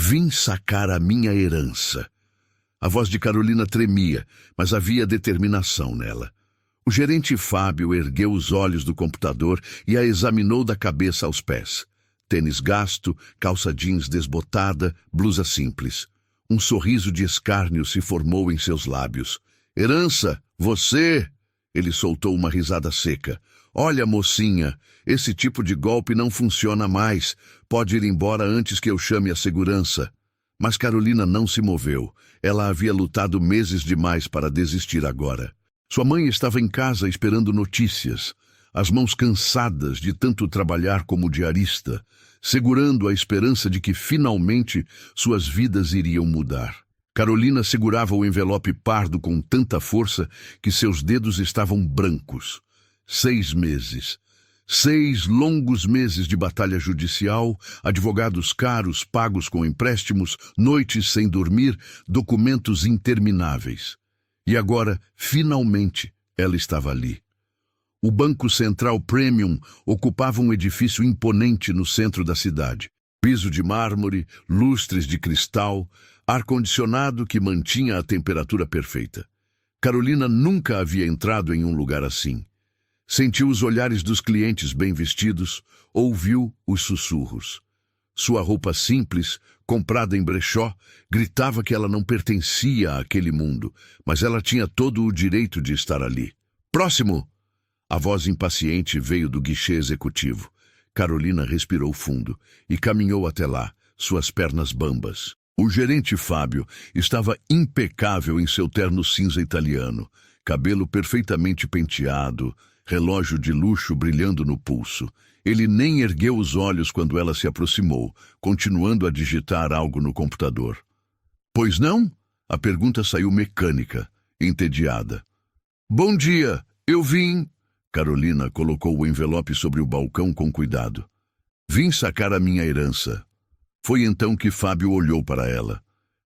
Vim sacar a minha herança. A voz de Carolina tremia, mas havia determinação nela. O gerente Fábio ergueu os olhos do computador e a examinou da cabeça aos pés. Tênis gasto, calça jeans desbotada, blusa simples. Um sorriso de escárnio se formou em seus lábios. Herança, você... Ele soltou uma risada seca. Olha, mocinha, esse tipo de golpe não funciona mais. Pode ir embora antes que eu chame a segurança. Mas Carolina não se moveu. Ela havia lutado meses demais para desistir agora. Sua mãe estava em casa esperando notícias, as mãos cansadas de tanto trabalhar como diarista, segurando a esperança de que finalmente suas vidas iriam mudar. Carolina segurava o envelope pardo com tanta força que seus dedos estavam brancos. 6 meses. 6 longos meses de batalha judicial, advogados caros pagos com empréstimos, noites sem dormir, documentos intermináveis. E agora, finalmente, ela estava ali. O Banco Central Premium ocupava um edifício imponente no centro da cidade. Piso de mármore, lustres de cristal, ar-condicionado que mantinha a temperatura perfeita. Carolina nunca havia entrado em um lugar assim. Sentiu os olhares dos clientes bem vestidos, ouviu os sussurros. Sua roupa simples, comprada em brechó, gritava que ela não pertencia àquele mundo, mas ela tinha todo o direito de estar ali. Próximo! A voz impaciente veio do guichê executivo. Carolina respirou fundo e caminhou até lá, suas pernas bambas. O gerente Fábio estava impecável em seu terno cinza italiano, cabelo perfeitamente penteado, relógio de luxo brilhando no pulso. Ele nem ergueu os olhos quando ela se aproximou, continuando a digitar algo no computador. Pois não? A pergunta saiu mecânica, entediada. Bom dia, eu vim... Carolina colocou o envelope sobre o balcão com cuidado. Vim sacar a minha herança. Foi então que Fábio olhou para ela.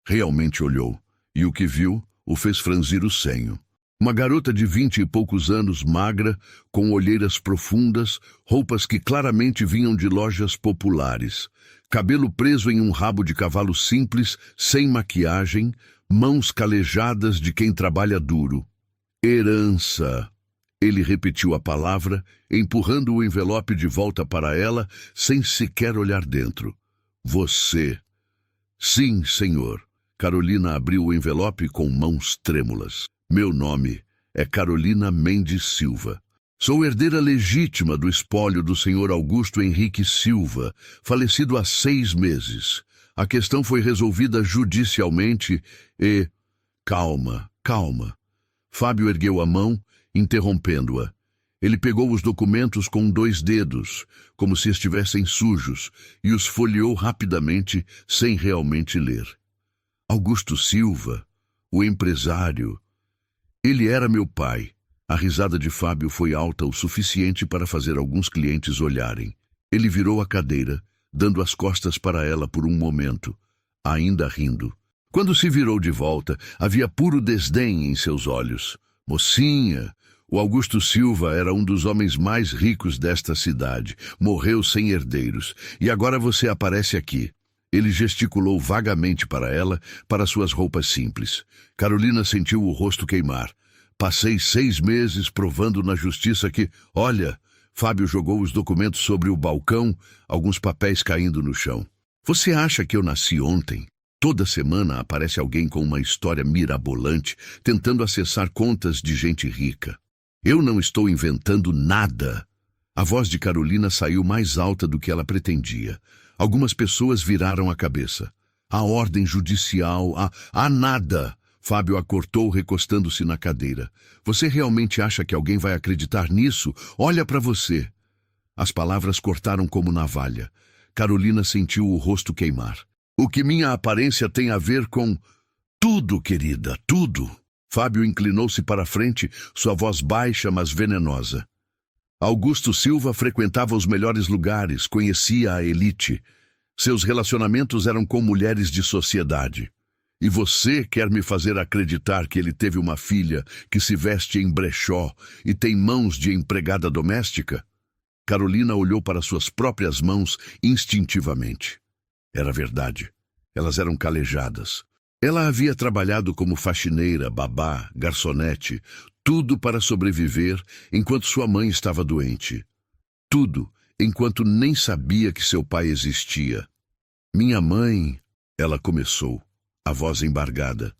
Realmente olhou, e o que viu o fez franzir o senho. Uma garota de 20 e poucos anos, magra, com olheiras profundas, roupas que claramente vinham de lojas populares, cabelo preso em um rabo de cavalo simples, sem maquiagem, mãos calejadas de quem trabalha duro. Herança. Ele repetiu a palavra, empurrando o envelope de volta para ela, sem sequer olhar dentro. Você. Sim, senhor. Carolina abriu o envelope com mãos trêmulas. Meu nome é Carolina Mendes Silva. Sou herdeira legítima do espólio do senhor Augusto Henrique Silva, falecido há 6 meses. A questão foi resolvida judicialmente e... Calma, calma. Fábio ergueu a mão, interrompendo-a. Ele pegou os documentos com 2 dedos, como se estivessem sujos, e os folheou rapidamente, sem realmente ler. Augusto Silva, o empresário... Ele era meu pai. A risada de Fábio foi alta o suficiente para fazer alguns clientes olharem. Ele virou a cadeira, dando as costas para ela por um momento, ainda rindo. Quando se virou de volta, havia puro desdém em seus olhos. Mocinha, o Augusto Silva era um dos homens mais ricos desta cidade. Morreu sem herdeiros. E agora você aparece aqui. Ele gesticulou vagamente para ela, para suas roupas simples. Carolina sentiu o rosto queimar. Passei 6 meses provando na justiça que... Olha, Fábio jogou os documentos sobre o balcão, alguns papéis caindo no chão. Você acha que eu nasci ontem? Toda semana aparece alguém com uma história mirabolante, tentando acessar contas de gente rica. Eu não estou inventando nada. A voz de Carolina saiu mais alta do que ela pretendia. Algumas pessoas viraram a cabeça. A ordem judicial, a nada. Fábio a cortou, recostando-se na cadeira. Você realmente acha que alguém vai acreditar nisso? Olha para você. As palavras cortaram como navalha. Carolina sentiu o rosto queimar. O que minha aparência tem a ver com... Tudo, querida, tudo. Fábio inclinou-se para a frente, sua voz baixa, mas venenosa. Augusto Silva frequentava os melhores lugares, conhecia a elite. Seus relacionamentos eram com mulheres de sociedade. E você quer me fazer acreditar que ele teve uma filha que se veste em brechó e tem mãos de empregada doméstica? Carolina olhou para suas próprias mãos instintivamente. Era verdade. Elas eram calejadas. Ela havia trabalhado como faxineira, babá, garçonete, tudo para sobreviver enquanto sua mãe estava doente. Tudo enquanto nem sabia que seu pai existia. Minha mãe, ela começou, a voz embargada.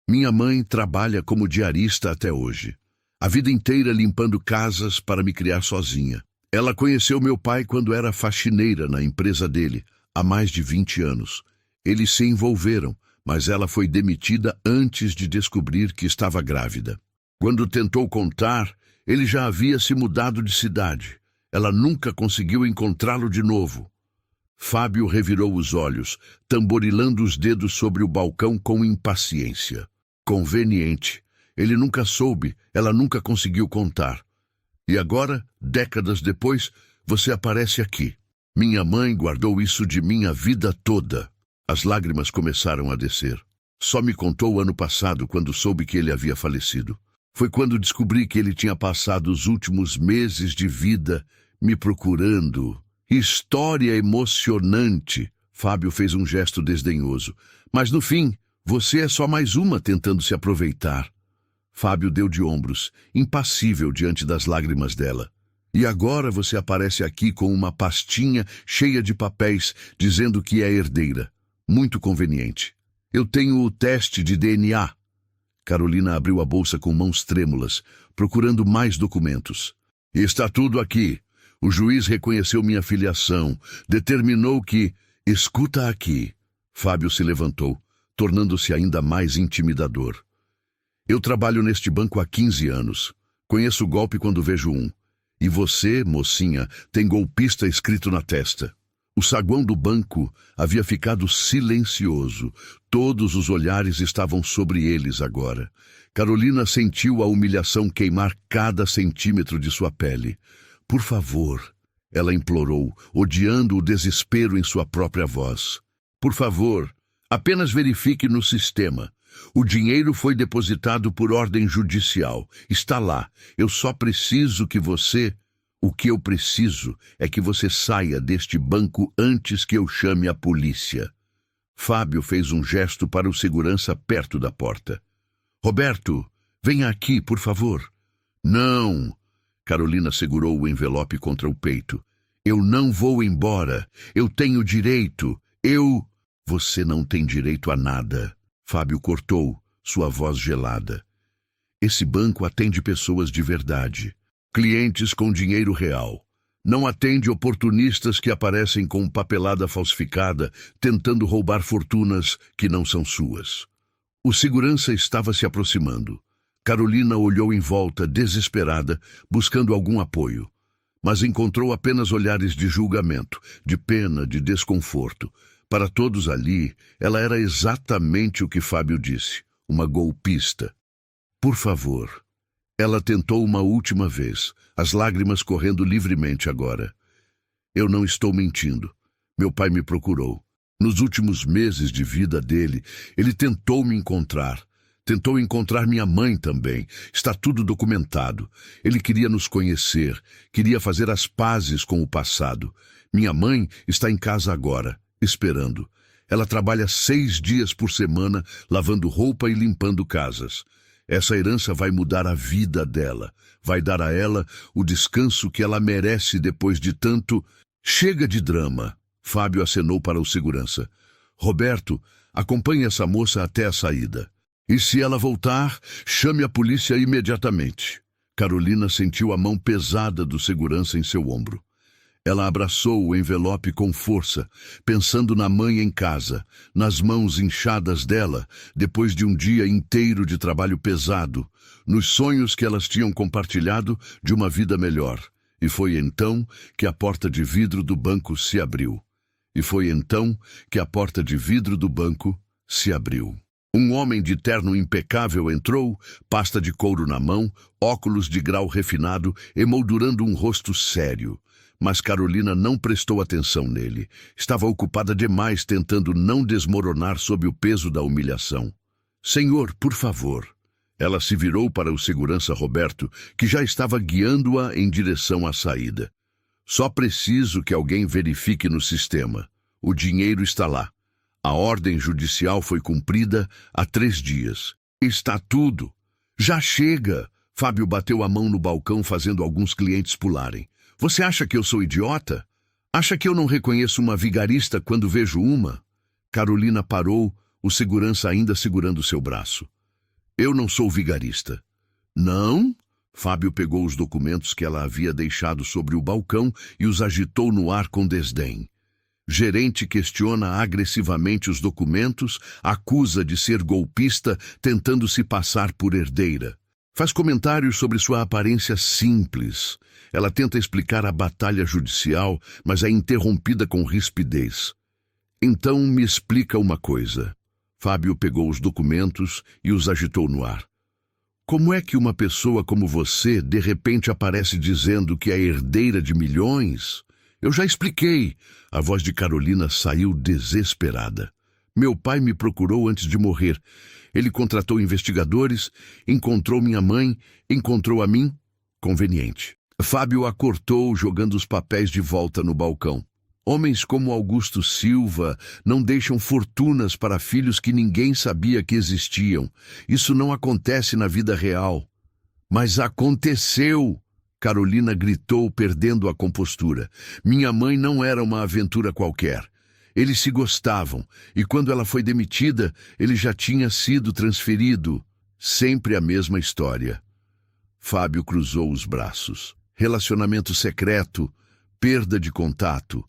Minha mãe trabalha como diarista até hoje. A vida inteira limpando casas para me criar sozinha. Ela conheceu meu pai quando era faxineira na empresa dele, há mais de 20 anos. Eles se envolveram, mas ela foi demitida antes de descobrir que estava grávida. Quando tentou contar, ele já havia se mudado de cidade. Ela nunca conseguiu encontrá-lo de novo. Fábio revirou os olhos, tamborilando os dedos sobre o balcão com impaciência. Conveniente. Ele nunca soube, ela nunca conseguiu contar. E agora, décadas depois, você aparece aqui. Minha mãe guardou isso de mim a vida toda. As lágrimas começaram a descer. Só me contou ano passado, quando soube que ele havia falecido. Foi quando descobri que ele tinha passado os últimos meses de vida me procurando. História emocionante. Fábio fez um gesto desdenhoso. Mas no fim, você é só mais uma tentando se aproveitar. Fábio deu de ombros, impassível diante das lágrimas dela. E agora você aparece aqui com uma pastinha cheia de papéis, dizendo que é herdeira. Muito conveniente. Eu tenho o teste de DNA. Carolina abriu a bolsa com mãos trêmulas, procurando mais documentos. Está tudo aqui. O juiz reconheceu minha filiação, determinou que... Escuta aqui. Fábio se levantou, tornando-se ainda mais intimidador. Eu trabalho neste banco há 15 anos. Conheço o golpe quando vejo um. E você, mocinha, tem golpista escrito na testa. O saguão do banco havia ficado silencioso. Todos os olhares estavam sobre eles agora. Carolina sentiu a humilhação queimar cada centímetro de sua pele. Por favor, ela implorou, odiando o desespero em sua própria voz. Por favor, apenas verifique no sistema. O dinheiro foi depositado por ordem judicial. Está lá. Eu só preciso que você... O que eu preciso é que você saia deste banco antes que eu chame a polícia. Fábio fez um gesto para o segurança perto da porta. Roberto, venha aqui, por favor. Não. Carolina segurou o envelope contra o peito. Eu não vou embora. Eu tenho direito. Você não tem direito a nada. Fábio cortou, sua voz gelada. Esse banco atende pessoas de verdade. Clientes com dinheiro real. Não atende oportunistas que aparecem com papelada falsificada, tentando roubar fortunas que não são suas. O segurança estava se aproximando. Carolina olhou em volta, desesperada, buscando algum apoio. Mas encontrou apenas olhares de julgamento, de pena, de desconforto. Para todos ali, ela era exatamente o que Fábio disse, uma golpista. Por favor. Ela tentou uma última vez, as lágrimas correndo livremente agora. Eu não estou mentindo. Meu pai me procurou. Nos últimos meses de vida dele, ele tentou me encontrar. Tentou encontrar minha mãe também. Está tudo documentado. Ele queria nos conhecer, queria fazer as pazes com o passado. Minha mãe está em casa agora, esperando. Ela trabalha 6 dias por semana, lavando roupa e limpando casas. Essa herança vai mudar a vida dela. Vai dar a ela o descanso que ela merece depois de tanto... Chega de drama. Fábio acenou para o segurança. Roberto, acompanhe essa moça até a saída. E se ela voltar, chame a polícia imediatamente. Carolina sentiu a mão pesada do segurança em seu ombro. Ela abraçou o envelope com força, pensando na mãe em casa, nas mãos inchadas dela, depois de um dia inteiro de trabalho pesado, nos sonhos que elas tinham compartilhado de uma vida melhor. E foi então que a porta de vidro do banco se abriu. Um homem de terno impecável entrou, pasta de couro na mão, óculos de grau refinado, emoldurando um rosto sério. Mas Carolina não prestou atenção nele. Estava ocupada demais tentando não desmoronar sob o peso da humilhação. Senhor, por favor. Ela se virou para o segurança Roberto, que já estava guiando-a em direção à saída. Só preciso que alguém verifique no sistema. O dinheiro está lá. A ordem judicial foi cumprida há 3 dias. Está tudo. Já chega. Fábio bateu a mão no balcão, fazendo alguns clientes pularem. Você acha que eu sou idiota? Acha que eu não reconheço uma vigarista quando vejo uma? Carolina parou, o segurança ainda segurando seu braço. Eu não sou vigarista. Não? Fábio pegou os documentos que ela havia deixado sobre o balcão e os agitou no ar com desdém. Gerente questiona agressivamente os documentos, acusa de ser golpista, tentando se passar por herdeira. Faz comentários sobre sua aparência simples. Ela tenta explicar a batalha judicial, mas é interrompida com rispidez. Então me explica uma coisa. Fábio pegou os documentos e os agitou no ar. Como é que uma pessoa como você, de repente, aparece dizendo que é herdeira de milhões? Eu já expliquei. A voz de Carolina saiu desesperada. Meu pai me procurou antes de morrer. Ele contratou investigadores, encontrou minha mãe, encontrou a mim. Conveniente. Fábio a cortou, jogando os papéis de volta no balcão. Homens como Augusto Silva não deixam fortunas para filhos que ninguém sabia que existiam. Isso não acontece na vida real. Mas aconteceu! Carolina gritou, perdendo a compostura. Minha mãe não era uma aventura qualquer. Eles se gostavam, e quando ela foi demitida, ele já tinha sido transferido. Sempre a mesma história. Fábio cruzou os braços. Relacionamento secreto, perda de contato.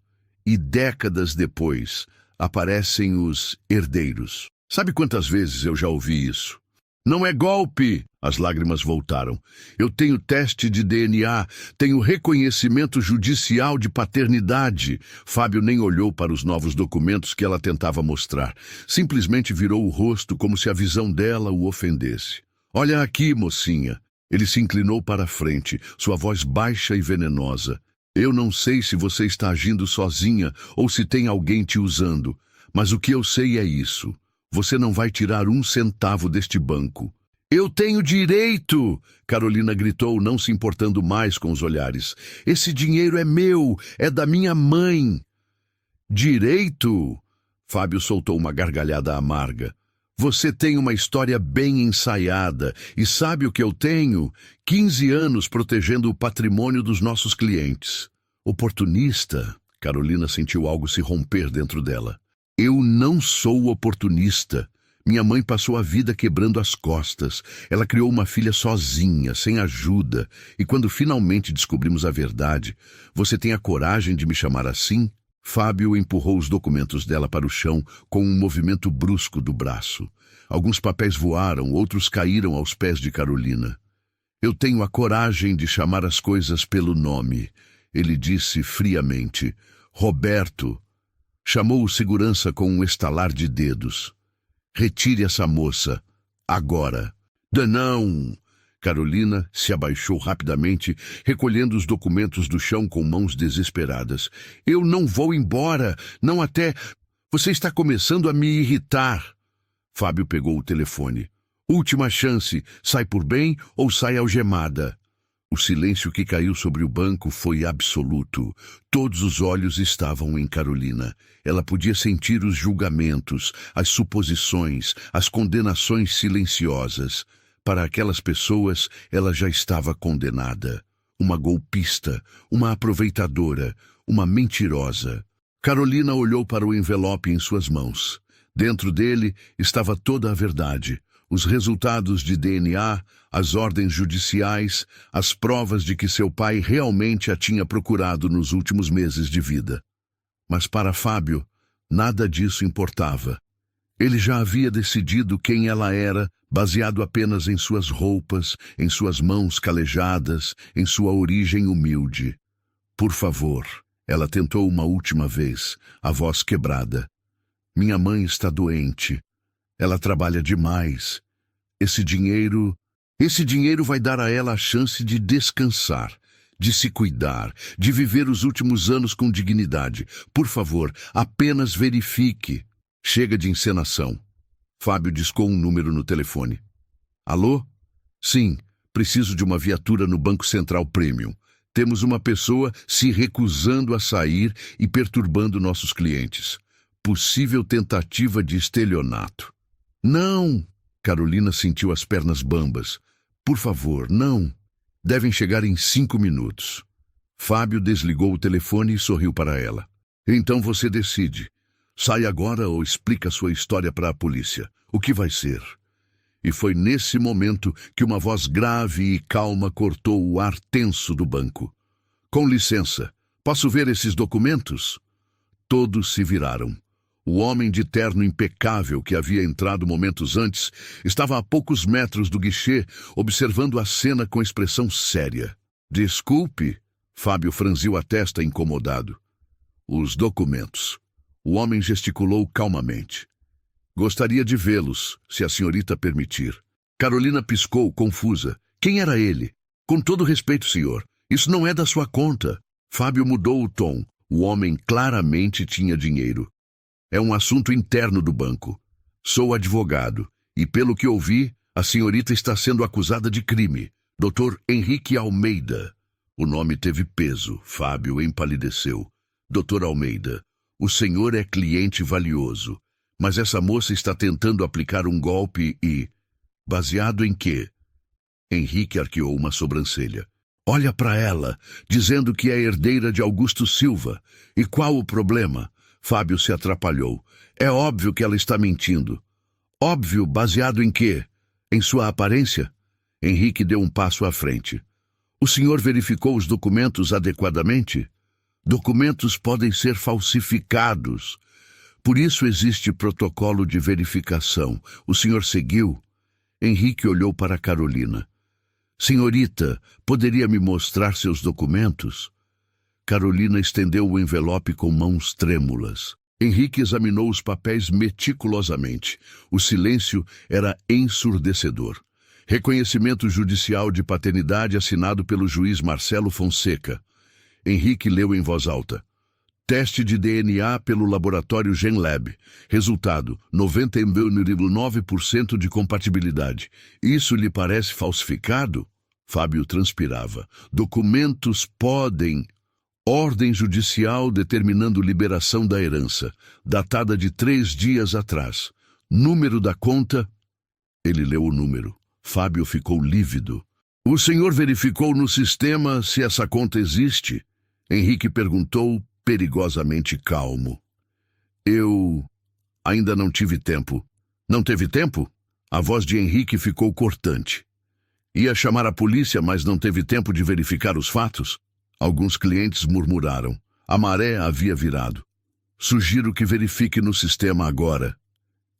E décadas depois, aparecem os herdeiros. Sabe quantas vezes eu já ouvi isso? Não é golpe! As lágrimas voltaram. Eu tenho teste de DNA, tenho reconhecimento judicial de paternidade. Fábio nem olhou para os novos documentos que ela tentava mostrar. Simplesmente virou o rosto como se a visão dela o ofendesse. Olha aqui, mocinha. Ele se inclinou para a frente, sua voz baixa e venenosa. Eu não sei se você está agindo sozinha ou se tem alguém te usando, mas o que eu sei é isso. Você não vai tirar 1 centavo deste banco. Eu tenho direito! Carolina gritou, não se importando mais com os olhares. Esse dinheiro é meu, é da minha mãe. Direito? Fábio soltou uma gargalhada amarga. Você tem uma história bem ensaiada e sabe o que eu tenho? 15 anos protegendo o patrimônio dos nossos clientes. Oportunista? Carolina sentiu algo se romper dentro dela. Eu não sou oportunista. Minha mãe passou a vida quebrando as costas. Ela criou uma filha sozinha, sem ajuda. E quando finalmente descobrimos a verdade, você tem a coragem de me chamar assim? Fábio empurrou os documentos dela para o chão com um movimento brusco do braço. Alguns papéis voaram, outros caíram aos pés de Carolina. Eu tenho a coragem de chamar as coisas pelo nome, ele disse friamente. Roberto. Chamou o segurança com um estalar de dedos. Retire essa moça. Agora. Não! Carolina se abaixou rapidamente, recolhendo os documentos do chão com mãos desesperadas. Eu não vou embora, não até... Você está começando a me irritar. Fábio pegou o telefone. Última chance, sai por bem ou sai algemada. O silêncio que caiu sobre o banco foi absoluto. Todos os olhos estavam em Carolina. Ela podia sentir os julgamentos, as suposições, as condenações silenciosas. Para aquelas pessoas, ela já estava condenada. Uma golpista, uma aproveitadora, uma mentirosa. Carolina olhou para o envelope em suas mãos. Dentro dele estava toda a verdade. Os resultados de DNA, as ordens judiciais, as provas de que seu pai realmente a tinha procurado nos últimos meses de vida. Mas para Fábio, nada disso importava. Ele já havia decidido quem ela era, baseado apenas em suas roupas, em suas mãos calejadas, em sua origem humilde. Por favor, ela tentou uma última vez, a voz quebrada. Minha mãe está doente. Ela trabalha demais. Esse dinheiro vai dar a ela a chance de descansar, de se cuidar, de viver os últimos anos com dignidade. Por favor, apenas verifique. Chega de encenação. Fábio discou um número no telefone. Alô? Sim, preciso de uma viatura no Banco Central Premium. Temos uma pessoa se recusando a sair e perturbando nossos clientes. possível tentativa de estelionato. Não! Carolina sentiu as pernas bambas. Por favor, não. Devem chegar em 5 minutos. Fábio desligou o telefone e sorriu para ela. Então você decide. Sai agora ou explica sua história para a polícia. O que vai ser? E foi nesse momento que uma voz grave e calma cortou o ar tenso do banco. Com licença, posso ver esses documentos? Todos se viraram. O homem de terno impecável que havia entrado momentos antes estava a poucos metros do guichê, observando a cena com expressão séria. Desculpe, Fábio franziu a testa incomodado. Os documentos. O homem gesticulou calmamente. Gostaria de vê-los, se a senhorita permitir. Carolina piscou, confusa. Quem era ele? Com todo respeito, senhor, isso não é da sua conta. Fábio mudou o tom. O homem claramente tinha dinheiro. É um assunto interno do banco. Sou advogado, e pelo que ouvi, a senhorita está sendo acusada de crime. Dr. Henrique Almeida. O nome teve peso. Fábio empalideceu. Dr. Almeida, o senhor é cliente valioso, mas essa moça está tentando aplicar um golpe e... Baseado em quê? Henrique arqueou uma sobrancelha. Olha para ela, dizendo que é herdeira de Augusto Silva. E qual o problema? Fábio se atrapalhou. É óbvio que ela está mentindo. Óbvio, baseado em quê? Em sua aparência? Henrique deu um passo à frente. O senhor verificou os documentos adequadamente? Documentos podem ser falsificados. Por isso existe protocolo de verificação. O senhor seguiu? Henrique olhou para Carolina. Senhorita, poderia me mostrar seus documentos? Carolina estendeu o envelope com mãos trêmulas. Henrique examinou os papéis meticulosamente. O silêncio era ensurdecedor. Reconhecimento judicial de paternidade assinado pelo juiz Marcelo Fonseca. Henrique leu em voz alta. Teste de DNA pelo laboratório GenLab. Resultado, 99,9% de compatibilidade. Isso lhe parece falsificado? Fábio transpirava. Documentos podem... Ordem judicial determinando liberação da herança, datada de 3 dias atrás. Número da conta... Ele leu o número. Fábio ficou lívido. O senhor verificou no sistema se essa conta existe? Henrique perguntou, perigosamente calmo. Eu ainda não tive tempo. Não teve tempo? A voz de Henrique ficou cortante. Ia chamar a polícia, mas não teve tempo de verificar os fatos? Alguns clientes murmuraram. A maré havia virado. Sugiro que verifique no sistema agora.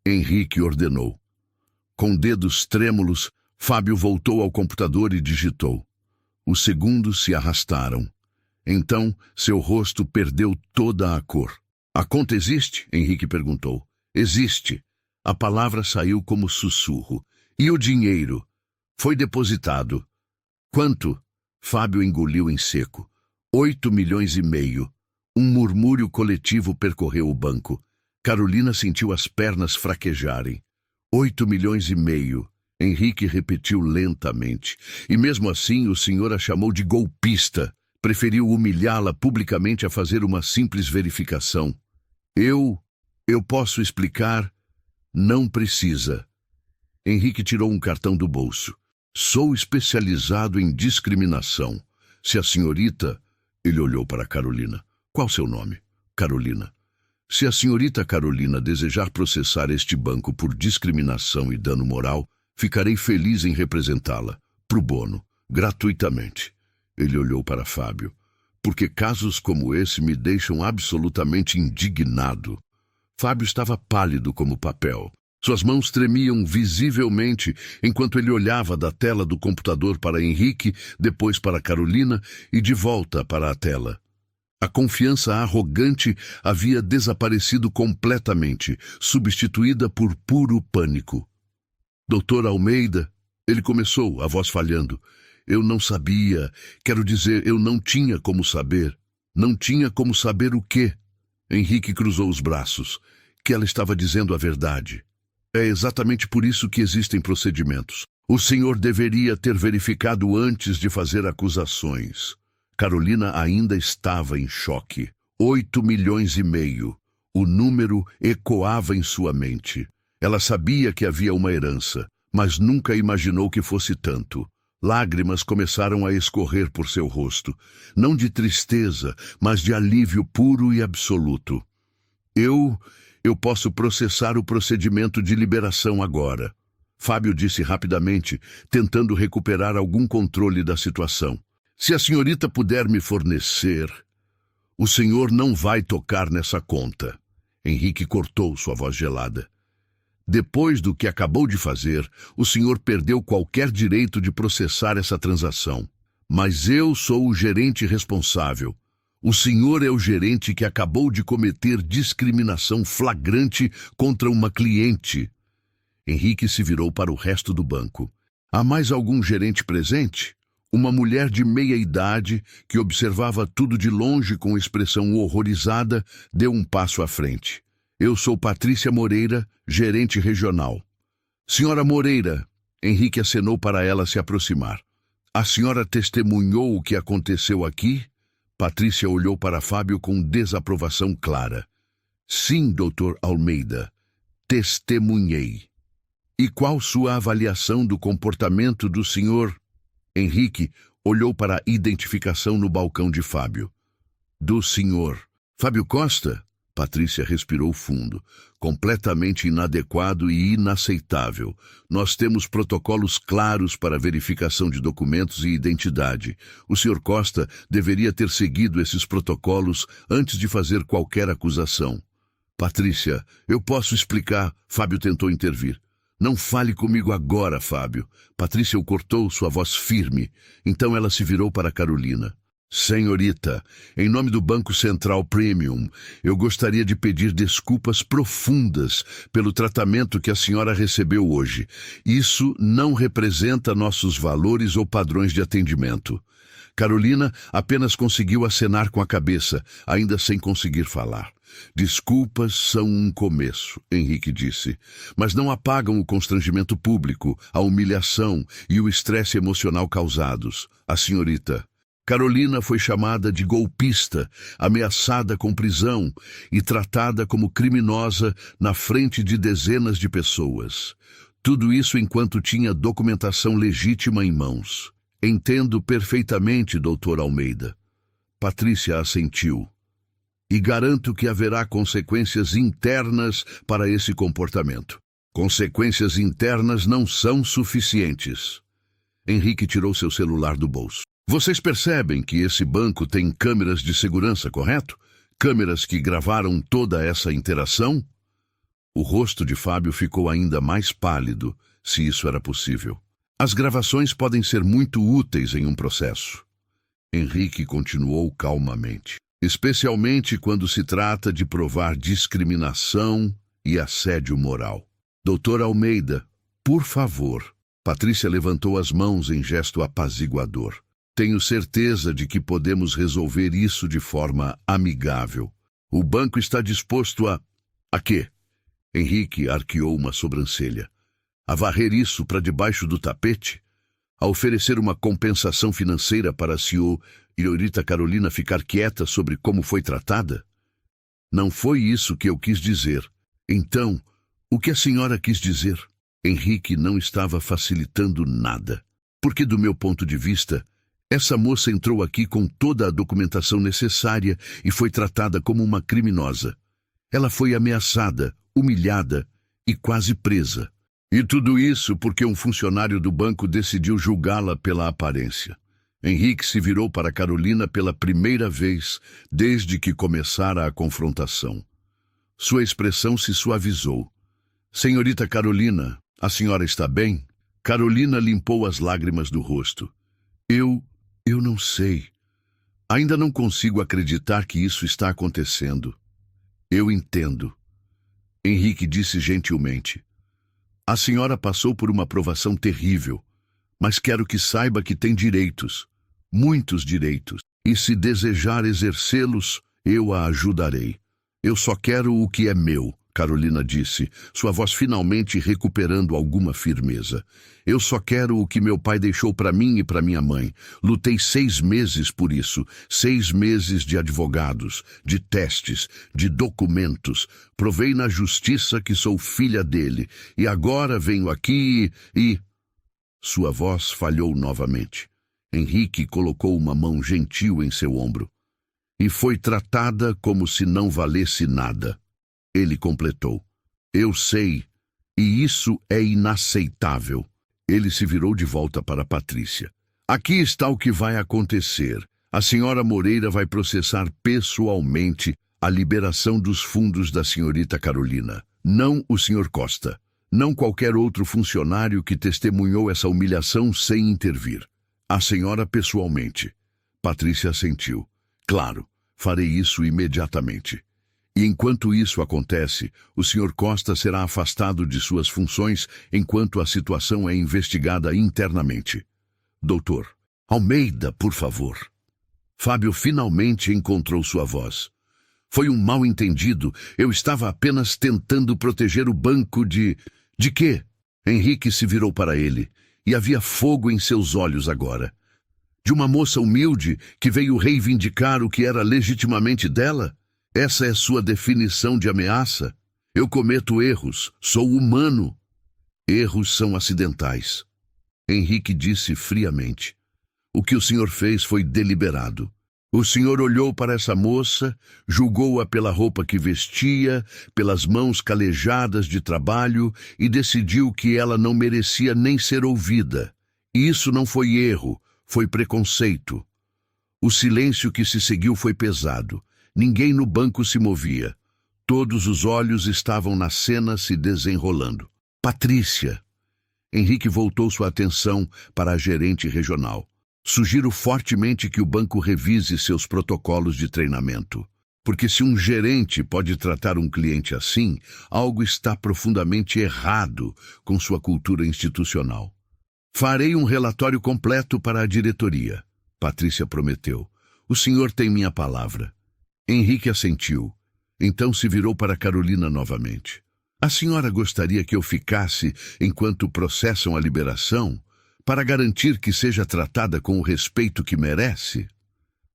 Henrique ordenou. Com dedos trêmulos, Fábio voltou ao computador e digitou. Os segundos se arrastaram. Então, seu rosto perdeu toda a cor. A conta existe? Henrique perguntou. Existe. A palavra saiu como sussurro. E o dinheiro? Foi depositado. Quanto? Fábio engoliu em seco. 8,5 milhões. Um murmúrio coletivo percorreu o banco. Carolina sentiu as pernas fraquejarem. 8,5 milhões. Henrique repetiu lentamente. E mesmo assim o senhor a chamou de golpista. Preferiu humilhá-la publicamente a fazer uma simples verificação. Eu posso explicar? Não precisa. Henrique tirou um cartão do bolso. Sou especializado em discriminação. Se a senhorita... Ele olhou para Carolina. Qual seu nome? Carolina. Se a senhorita Carolina desejar processar este banco por discriminação e dano moral, ficarei feliz em representá-la, pro bono, gratuitamente. Ele olhou para Fábio. Porque casos como esse me deixam absolutamente indignado. Fábio estava pálido como papel. Suas mãos tremiam visivelmente enquanto ele olhava da tela do computador para Henrique, depois para Carolina e de volta para a tela. A confiança arrogante havia desaparecido completamente, substituída por puro pânico. Doutor Almeida, ele começou, a voz falhando. Eu não sabia, quero dizer, eu não tinha como saber. Não tinha como saber o quê? Henrique cruzou os braços. Que ela estava dizendo a verdade. É exatamente por isso que existem procedimentos. O senhor deveria ter verificado antes de fazer acusações. Carolina ainda estava em choque. 8,5 milhões. O número ecoava em sua mente. Ela sabia que havia uma herança, mas nunca imaginou que fosse tanto. Lágrimas começaram a escorrer por seu rosto, não de tristeza, mas de alívio puro e absoluto. Eu posso processar o procedimento de liberação agora, Fábio disse rapidamente, tentando recuperar algum controle da situação. Se a senhorita puder me fornecer... O senhor não vai tocar nessa conta. Henrique cortou sua voz gelada. Depois do que acabou de fazer, o senhor perdeu qualquer direito de processar essa transação. Mas eu sou o gerente responsável. O senhor é o gerente que acabou de cometer discriminação flagrante contra uma cliente. Henrique se virou para o resto do banco. Há mais algum gerente presente? Uma mulher de meia-idade, que observava tudo de longe com expressão horrorizada, deu um passo à frente. Eu sou Patrícia Moreira, gerente regional. Senhora Moreira, Henrique acenou para ela se aproximar. A senhora testemunhou o que aconteceu aqui? Patrícia olhou para Fábio com desaprovação clara. Sim, doutor Almeida, testemunhei. E qual sua avaliação do comportamento do senhor? Henrique olhou para a identificação no balcão de Fábio. Do senhor Fábio Costa? Patrícia respirou fundo. Completamente inadequado e inaceitável. Nós temos protocolos claros para verificação de documentos e identidade. O senhor Costa deveria ter seguido esses protocolos antes de fazer qualquer acusação. Patrícia, eu posso explicar. Fábio tentou intervir. Não fale comigo agora, Fábio. Patrícia o cortou, sua voz firme. Então ela se virou para Carolina. Senhorita, em nome do Banco Central Premium, eu gostaria de pedir desculpas profundas pelo tratamento que a senhora recebeu hoje. Isso não representa nossos valores ou padrões de atendimento. Carolina apenas conseguiu acenar com a cabeça, ainda sem conseguir falar. Desculpas são um começo, Henrique disse, mas não apagam o constrangimento público, a humilhação e o estresse emocional causados. A senhorita Carolina foi chamada de golpista, ameaçada com prisão e tratada como criminosa na frente de dezenas de pessoas. Tudo isso enquanto tinha documentação legítima em mãos. Entendo perfeitamente, doutor Almeida. Patrícia assentiu. E garanto que haverá consequências internas para esse comportamento. Consequências internas não são suficientes. Henrique tirou seu celular do bolso. Vocês percebem que esse banco tem câmeras de segurança, correto? Câmeras que gravaram toda essa interação? O rosto de Fábio ficou ainda mais pálido, se isso era possível. As gravações podem ser muito úteis em um processo. Henrique continuou calmamente. Especialmente quando se trata de provar discriminação e assédio moral. Doutor Almeida, por favor. Patrícia levantou as mãos em gesto apaziguador. Tenho certeza de que podemos resolver isso de forma amigável. O banco está disposto a... A quê? Henrique arqueou uma sobrancelha. A varrer isso para debaixo do tapete? A oferecer uma compensação financeira para a senhorita Carolina ficar quieta sobre como foi tratada? Não foi isso que eu quis dizer. Então, o que a senhora quis dizer? Henrique não estava facilitando nada. Porque, do meu ponto de vista, essa moça entrou aqui com toda a documentação necessária e foi tratada como uma criminosa. Ela foi ameaçada, humilhada e quase presa. E tudo isso porque um funcionário do banco decidiu julgá-la pela aparência. Henrique se virou para Carolina pela primeira vez desde que começara a confrontação. Sua expressão se suavizou. Senhorita Carolina, a senhora está bem? Carolina limpou as lágrimas do rosto. Eu não sei. Ainda não consigo acreditar que isso está acontecendo. Eu entendo. Henrique disse gentilmente. A senhora passou por uma provação terrível, mas quero que saiba que tem direitos, muitos direitos, e se desejar exercê-los, eu a ajudarei. Eu só quero o que é meu. Carolina disse, sua voz finalmente recuperando alguma firmeza. Eu só quero o que meu pai deixou para mim e para minha mãe. Lutei 6 meses por isso. 6 meses de advogados, de testes, de documentos. Provei na justiça que sou filha dele. E agora venho aqui e... Sua voz falhou novamente. Henrique colocou uma mão gentil em seu ombro. E foi tratada como se não valesse nada. Ele completou. Eu sei, e isso é inaceitável. Ele se virou de volta para Patrícia. Aqui está o que vai acontecer. A senhora Moreira vai processar pessoalmente a liberação dos fundos da senhorita Carolina. Não o senhor Costa. Não qualquer outro funcionário que testemunhou essa humilhação sem intervir. A senhora pessoalmente. Patrícia assentiu. Claro, farei isso imediatamente. E enquanto isso acontece, o Sr. Costa será afastado de suas funções enquanto a situação é investigada internamente. Doutor, Almeida, por favor. Fábio finalmente encontrou sua voz. Foi um mal-entendido. Eu estava apenas tentando proteger o banco de... De quê? Henrique se virou para ele, e havia fogo em seus olhos agora. De uma moça humilde que veio reivindicar o que era legitimamente dela? Essa é sua definição de ameaça? Eu cometo erros, sou humano. Erros são acidentais. Henrique disse friamente. O que o senhor fez foi deliberado. O senhor olhou para essa moça, julgou-a pela roupa que vestia, pelas mãos calejadas de trabalho e decidiu que ela não merecia nem ser ouvida. E isso não foi erro, foi preconceito. O silêncio que se seguiu foi pesado. Ninguém no banco se movia. Todos os olhos estavam na cena se desenrolando. Patrícia! Henrique voltou sua atenção para a gerente regional. Sugiro fortemente que o banco revise seus protocolos de treinamento. Porque se um gerente pode tratar um cliente assim, algo está profundamente errado com sua cultura institucional. Farei um relatório completo para a diretoria. Patrícia prometeu. O senhor tem minha palavra. Henrique assentiu. Então se virou para Carolina novamente. A senhora gostaria que eu ficasse enquanto processam a liberação, para garantir que seja tratada com o respeito que merece?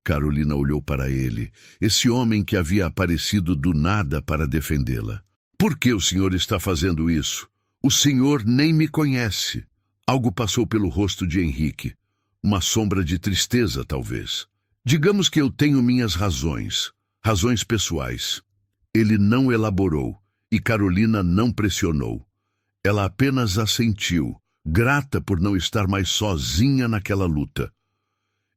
Carolina olhou para ele, esse homem que havia aparecido do nada para defendê-la. Por que o senhor está fazendo isso? O senhor nem me conhece. Algo passou pelo rosto de Henrique. Uma sombra de tristeza, talvez. Digamos que eu tenho minhas razões. Razões pessoais. Ele não elaborou, e Carolina não pressionou. Ela apenas assentiu, grata por não estar mais sozinha naquela luta.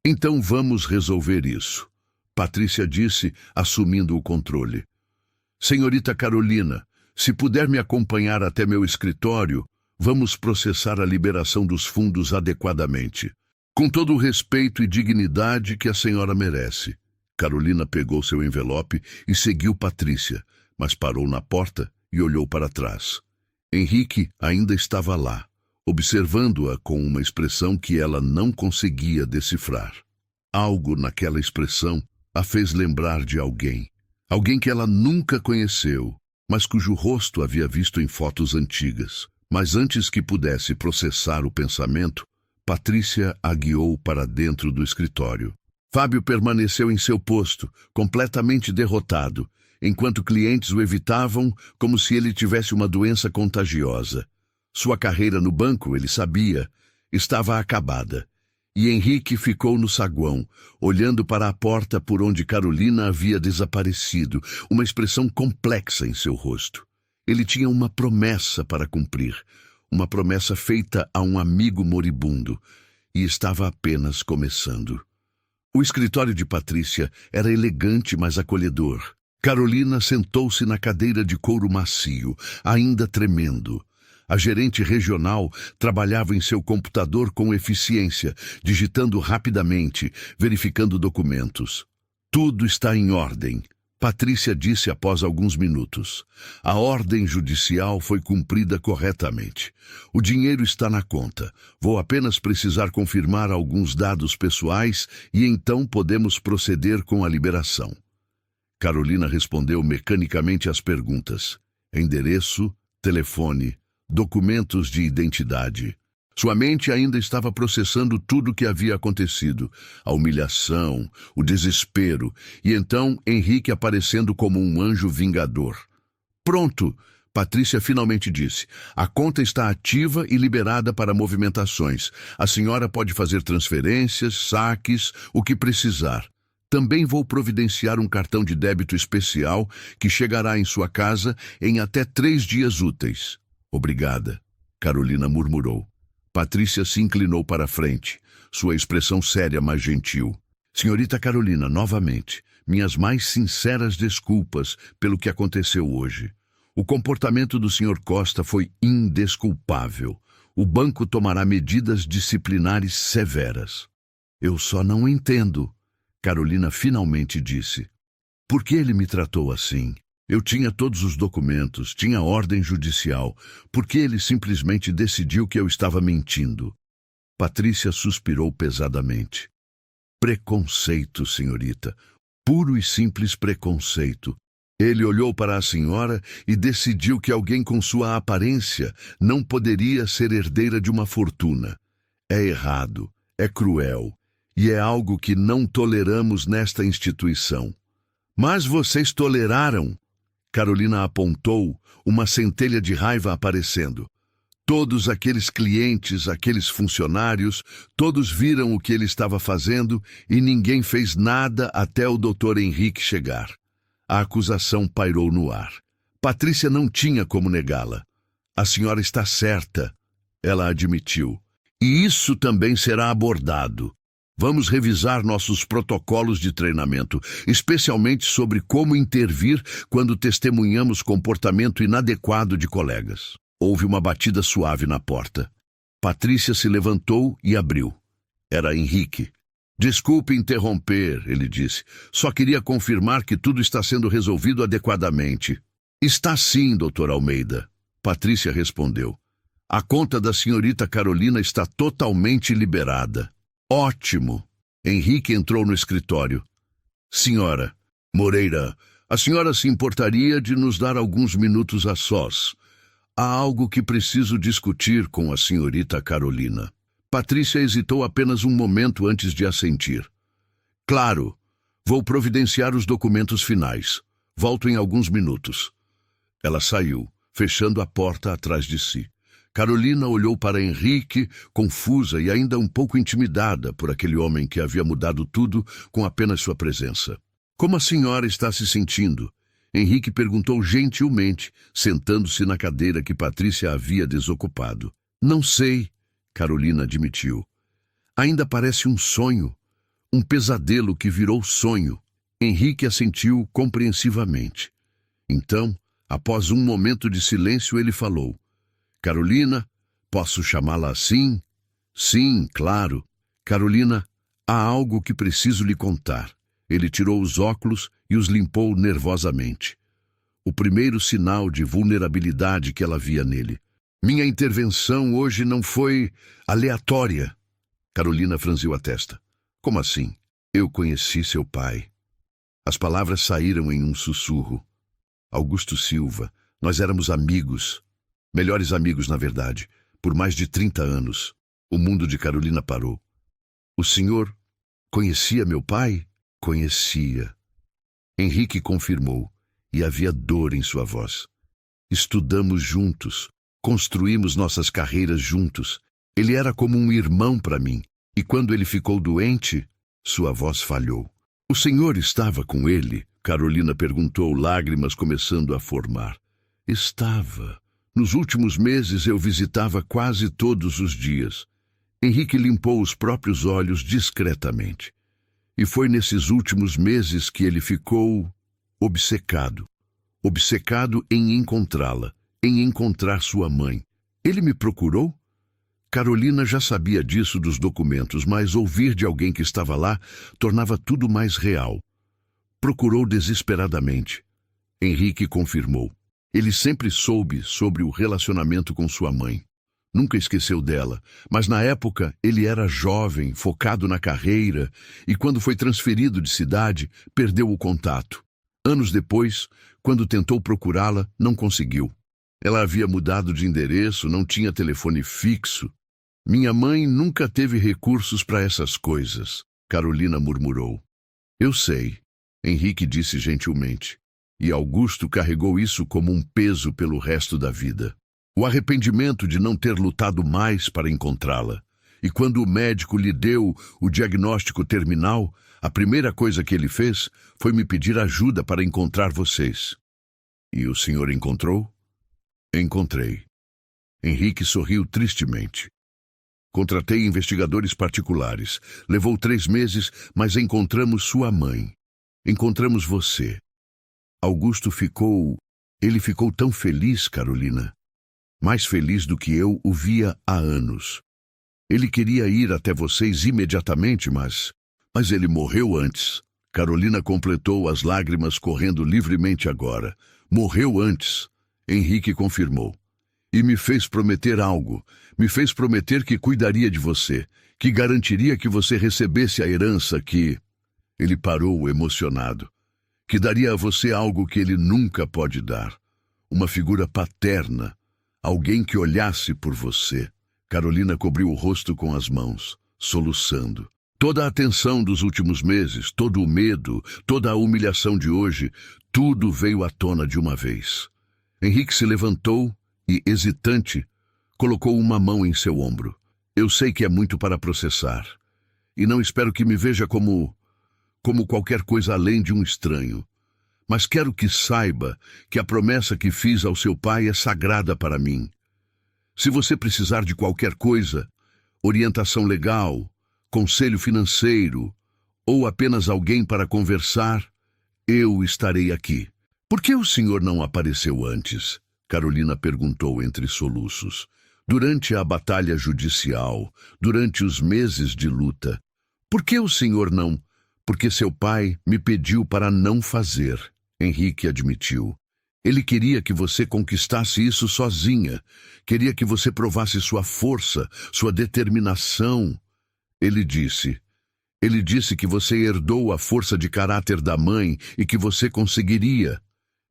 Então vamos resolver isso, Patrícia disse, assumindo o controle. Senhorita Carolina, se puder me acompanhar até meu escritório, vamos processar a liberação dos fundos adequadamente, com todo o respeito e dignidade que a senhora merece. Carolina pegou seu envelope e seguiu Patrícia, mas parou na porta e olhou para trás. Henrique ainda estava lá, observando-a com uma expressão que ela não conseguia decifrar. Algo naquela expressão a fez lembrar de alguém. Alguém que ela nunca conheceu, mas cujo rosto havia visto em fotos antigas. Mas antes que pudesse processar o pensamento, Patrícia a guiou para dentro do escritório. Fábio permaneceu em seu posto, completamente derrotado, enquanto clientes o evitavam como se ele tivesse uma doença contagiosa. Sua carreira no banco, ele sabia, estava acabada. E Henrique ficou no saguão, olhando para a porta por onde Carolina havia desaparecido, uma expressão complexa em seu rosto. Ele tinha uma promessa para cumprir, uma promessa feita a um amigo moribundo, e estava apenas começando. O escritório de Patrícia era elegante, mas acolhedor. Carolina sentou-se na cadeira de couro macio, ainda tremendo. A gerente regional trabalhava em seu computador com eficiência, digitando rapidamente, verificando documentos. Tudo está em ordem, Patrícia disse após alguns minutos. A ordem judicial foi cumprida corretamente. O dinheiro está na conta. Vou apenas precisar confirmar alguns dados pessoais e então podemos proceder com a liberação. Carolina respondeu mecanicamente às perguntas. Endereço, telefone, documentos de identidade. Sua mente ainda estava processando tudo o que havia acontecido, a humilhação, o desespero, e então Henrique aparecendo como um anjo vingador. Pronto! Patrícia finalmente disse. A conta está ativa e liberada para movimentações. A senhora pode fazer transferências, saques, o que precisar. Também vou providenciar um cartão de débito especial que chegará em sua casa em até 3 dias úteis. Obrigada, Carolina murmurou. Patrícia se inclinou para a frente, sua expressão séria, mas gentil. Senhorita Carolina, novamente, minhas mais sinceras desculpas pelo que aconteceu hoje. O comportamento do Sr. Costa foi indesculpável. O banco tomará medidas disciplinares severas. Eu só não entendo, Carolina finalmente disse. Por que ele me tratou assim? Eu tinha todos os documentos, tinha ordem judicial. Por que ele simplesmente decidiu que eu estava mentindo? Patrícia suspirou pesadamente. Preconceito, senhorita. Puro e simples preconceito. Ele olhou para a senhora e decidiu que alguém com sua aparência não poderia ser herdeira de uma fortuna. É errado, é cruel, e é algo que não toleramos nesta instituição. Mas vocês toleraram? Carolina apontou, uma centelha de raiva aparecendo. Todos aqueles clientes, aqueles funcionários, todos viram o que ele estava fazendo e ninguém fez nada até o Dr. Henrique chegar. A acusação pairou no ar. Patrícia não tinha como negá-la. A senhora está certa, ela admitiu. E isso também será abordado. Vamos revisar nossos protocolos de treinamento, especialmente sobre como intervir quando testemunhamos comportamento inadequado de colegas. Houve uma batida suave na porta. Patrícia se levantou e abriu. Era Henrique. Desculpe interromper, ele disse. Só queria confirmar que tudo está sendo resolvido adequadamente. Está sim, Dr. Almeida. Patrícia respondeu. A conta da senhorita Carolina está totalmente liberada. Ótimo. Henrique entrou no escritório. Senhora Moreira, a senhora se importaria de nos dar alguns minutos a sós? Há algo que preciso discutir com a senhorita Carolina. Patrícia hesitou apenas um momento antes de assentir. Claro, vou providenciar os documentos finais. Volto em alguns minutos. Ela saiu, fechando a porta atrás de si. Carolina olhou para Henrique, confusa e ainda um pouco intimidada por aquele homem que havia mudado tudo com apenas sua presença. Como a senhora está se sentindo? Henrique perguntou gentilmente, sentando-se na cadeira que Patrícia havia desocupado. Não sei, Carolina admitiu. Ainda parece um sonho, um pesadelo que virou sonho. Henrique assentiu compreensivamente. Então, após um momento de silêncio, ele falou. Carolina, posso chamá-la assim? Sim, claro. Carolina, há algo que preciso lhe contar. Ele tirou os óculos e os limpou nervosamente. O primeiro sinal de vulnerabilidade que ela via nele. Minha intervenção hoje não foi aleatória. Carolina franziu a testa. Como assim? Eu conheci seu pai. As palavras saíram em um sussurro. Augusto Silva, nós éramos amigos. Melhores amigos, na verdade, por mais de 30 anos. O mundo de Carolina parou. O senhor conhecia meu pai? Conhecia. Henrique confirmou, e havia dor em sua voz. Estudamos juntos. Construímos nossas carreiras juntos. Ele era como um irmão para mim. E quando ele ficou doente, sua voz falhou. O senhor estava com ele? Carolina perguntou, lágrimas começando a formar. Estava. Nos últimos meses eu visitava quase todos os dias. Henrique limpou os próprios olhos discretamente. E foi nesses últimos meses que ele ficou obcecado. Obcecado em encontrá-la. Em encontrar sua mãe. Ele me procurou? Carolina já sabia disso dos documentos, mas ouvir de alguém que estava lá tornava tudo mais real. Procurou desesperadamente. Henrique confirmou. Ele sempre soube sobre o relacionamento com sua mãe. Nunca esqueceu dela, mas na época ele era jovem, focado na carreira, e quando foi transferido de cidade, perdeu o contato. Anos depois, Quando tentou procurá-la, não conseguiu. Ela havia mudado de endereço, não tinha telefone fixo. Minha mãe nunca teve recursos para essas coisas, Carolina murmurou. Eu sei, Henrique disse gentilmente. E Augusto carregou isso como um peso pelo resto da vida. O arrependimento de não ter lutado mais para encontrá-la. E quando o médico lhe deu o diagnóstico terminal, a primeira coisa que ele fez foi me pedir ajuda para encontrar vocês. E o senhor encontrou? Encontrei. Henrique sorriu tristemente. Contratei investigadores particulares. Levou 3 meses, mas encontramos sua mãe. Encontramos você. Augusto ficou... Ele ficou tão feliz, Carolina. Mais feliz do que eu o via há anos. Ele queria ir até vocês imediatamente, mas ele morreu antes. Carolina completou, as lágrimas correndo livremente agora. Morreu antes. Henrique confirmou. E me fez prometer algo. Me fez prometer que cuidaria de você, que garantiria que você recebesse a herança que... Ele parou emocionado. Que daria a você algo que ele nunca pode dar. Uma figura paterna. Alguém que olhasse por você. Carolina cobriu o rosto com as mãos, soluçando. Toda a tensão dos últimos meses, todo o medo, toda a humilhação de hoje, tudo veio à tona de uma vez. Henrique se levantou e, hesitante, colocou uma mão em seu ombro. Eu sei que é muito para processar. E não espero que me veja como qualquer coisa além de um estranho. Mas quero que saiba que a promessa que fiz ao seu pai é sagrada para mim. Se você precisar de qualquer coisa, orientação legal, conselho financeiro, ou apenas alguém para conversar, eu estarei aqui. Por que o senhor não apareceu antes? Carolina perguntou entre soluços. Durante a batalha judicial, durante os meses de luta. Por que o senhor não... Porque seu pai me pediu para não fazer, Henrique admitiu. Ele queria que você conquistasse isso sozinha. Queria que você provasse sua força, sua determinação. Ele disse que você herdou a força de caráter da mãe e que você conseguiria.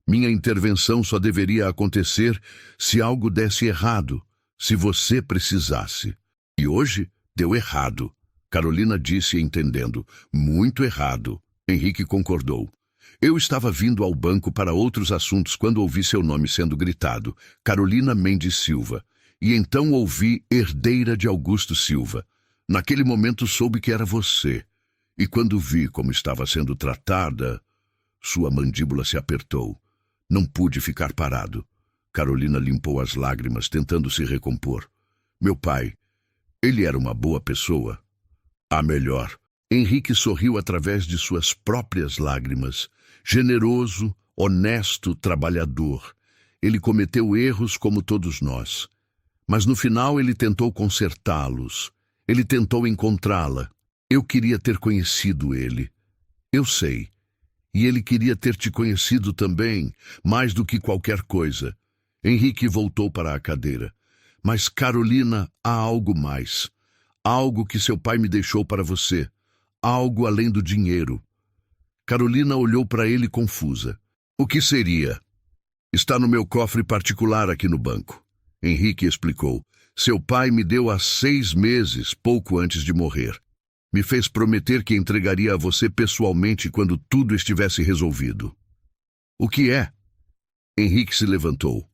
Minha intervenção só deveria acontecer se algo desse errado, se você precisasse. E hoje deu errado. Carolina disse entendendo. Muito errado. Henrique concordou. Eu estava vindo ao banco para outros assuntos quando ouvi seu nome sendo gritado. Carolina Mendes Silva. E então ouvi herdeira de Augusto Silva. Naquele momento soube que era você. E quando vi como estava sendo tratada, sua mandíbula se apertou. Não pude ficar parado. Carolina limpou as lágrimas, tentando se recompor. Meu pai, ele era uma boa pessoa. A melhor. Henrique sorriu através de suas próprias lágrimas. Generoso, honesto, trabalhador. Ele cometeu erros como todos nós. Mas no final ele tentou consertá-los. Ele tentou encontrá-la. Eu queria ter conhecido ele. Eu sei. E ele queria ter te conhecido também, mais do que qualquer coisa. Henrique voltou para a cadeira. Mas, Carolina, há algo mais. Algo que seu pai me deixou para você. Algo além do dinheiro. Carolina olhou para ele confusa. O que seria? Está no meu cofre particular aqui no banco. Henrique explicou. Seu pai me deu há 6 meses, pouco antes de morrer. Me fez prometer que entregaria a você pessoalmente quando tudo estivesse resolvido. O que é? Henrique se levantou.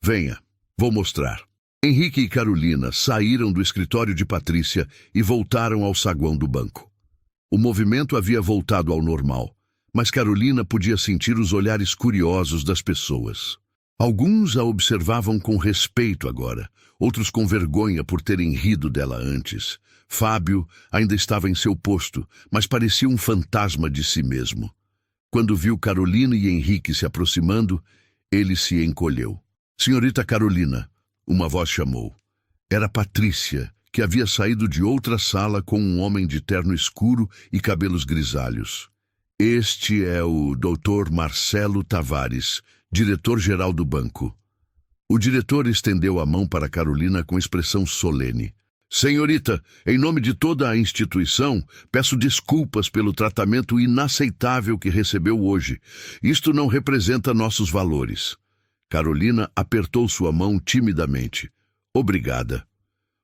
Venha, vou mostrar. Henrique e Carolina saíram do escritório de Patrícia e voltaram ao saguão do banco. O movimento havia voltado ao normal, mas Carolina podia sentir os olhares curiosos das pessoas. Alguns a observavam com respeito agora, outros com vergonha por terem rido dela antes. Fábio ainda estava em seu posto, mas parecia um fantasma de si mesmo. Quando viu Carolina e Henrique se aproximando, ele se encolheu. Senhorita Carolina, uma voz chamou. Era Patrícia, que havia saído de outra sala com um homem de terno escuro e cabelos grisalhos. Este é o Dr. Marcelo Tavares, diretor-geral do banco. O diretor estendeu a mão para Carolina com expressão solene. Senhorita, em nome de toda a instituição, peço desculpas pelo tratamento inaceitável que recebeu hoje. Isto não representa nossos valores. Carolina apertou sua mão timidamente. Obrigada.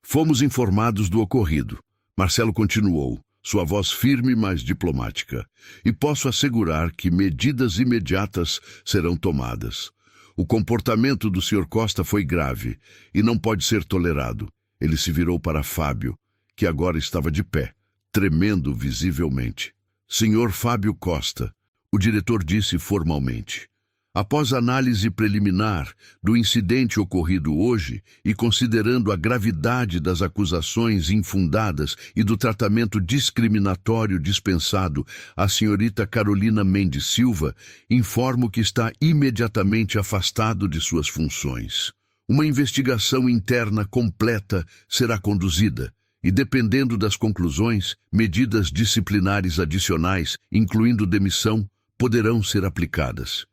Fomos informados do ocorrido. Marcelo continuou, sua voz firme, mas diplomática. E posso assegurar que medidas imediatas serão tomadas. O comportamento do Sr. Costa foi grave e não pode ser tolerado. Ele se virou para Fábio, que agora estava de pé, tremendo visivelmente. Senhor Fábio Costa, o diretor disse formalmente. Após análise preliminar do incidente ocorrido hoje e considerando a gravidade das acusações infundadas e do tratamento discriminatório dispensado à senhorita Carolina Mendes Silva, informo que está imediatamente afastado de suas funções. Uma investigação interna completa será conduzida e, dependendo das conclusões, medidas disciplinares adicionais, incluindo demissão, poderão ser aplicadas.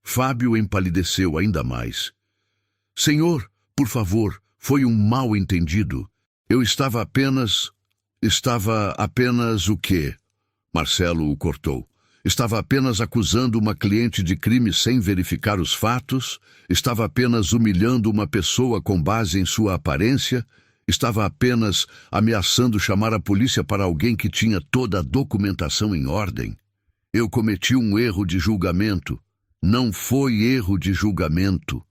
Fábio empalideceu ainda mais. Senhor, por favor, foi um mal-entendido. Eu estava apenas o quê? Marcelo o cortou. Estava apenas acusando uma cliente de crime sem verificar os fatos? Estava apenas humilhando uma pessoa com base em sua aparência? Estava apenas ameaçando chamar a polícia para alguém que tinha toda a documentação em ordem? Eu cometi um erro de julgamento. Não foi erro de julgamento.